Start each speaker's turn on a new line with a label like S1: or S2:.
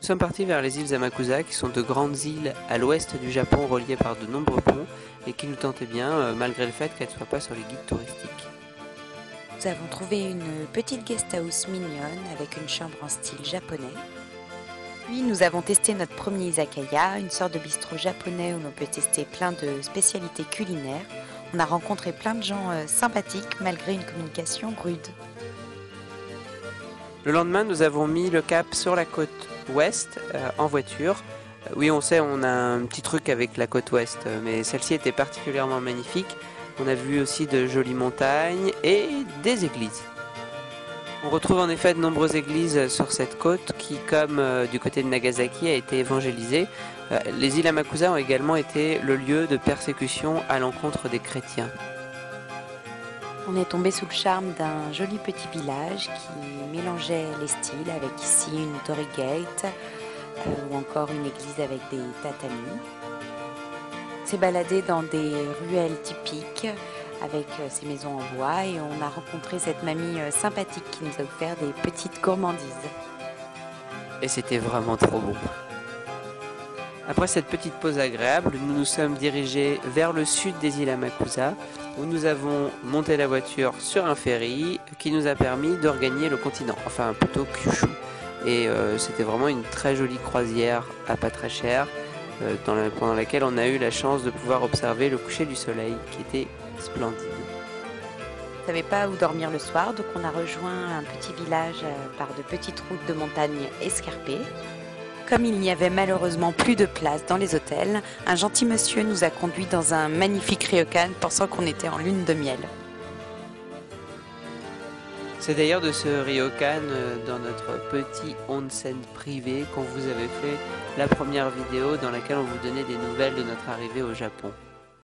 S1: Nous sommes partis vers les îles Amakusa, qui sont de grandes îles à l'ouest du Japon reliées par de nombreux ponts et qui nous tentaient bien, malgré le fait qu'elles ne soient pas sur les guides touristiques.
S2: Nous avons trouvé une petite guest house mignonne avec une chambre en style japonais. Puis nous avons testé notre premier izakaya, une sorte de bistrot japonais où l'on peut tester plein de spécialités culinaires. On a rencontré plein de gens sympathiques malgré une communication rude.
S1: Le lendemain, nous avons mis le cap sur la côte ouest en voiture. Oui, on sait, on a un petit truc avec la côte ouest, mais celle-ci était particulièrement magnifique. On a vu aussi de jolies montagnes et des églises. On retrouve en effet de nombreuses églises sur cette côte qui, comme du côté de Nagasaki, a été évangélisée. Les îles Amakusa ont également été le lieu de persécution à l'encontre des chrétiens.
S2: On est tombé sous le charme d'un joli petit village qui mélangeait les styles, avec ici une torii gate ou encore une église avec des tatamis. On s'est baladé dans des ruelles typiques avec ces maisons en bois et on a rencontré cette mamie sympathique qui nous a offert des petites gourmandises.
S1: Et c'était vraiment trop bon. Après cette petite pause agréable, nous nous sommes dirigés vers le sud des îles Amakusa, où nous avons monté la voiture sur un ferry qui nous a permis de regagner le continent, enfin plutôt Kyushu. Et c'était vraiment une très jolie croisière à pas très cher, pendant laquelle on a eu la chance de pouvoir observer le coucher du soleil, qui était splendide.
S2: On ne savait pas où dormir le soir, donc on a rejoint un petit village par de petites routes de montagne escarpées. Comme il n'y avait malheureusement plus de place dans les hôtels, un gentil monsieur nous a conduits dans un magnifique ryokan pensant qu'on était en lune de miel.
S1: C'est d'ailleurs de ce ryokan dans notre petit onsen privé qu'on vous avait fait la première vidéo dans laquelle on vous donnait des nouvelles de notre arrivée au Japon.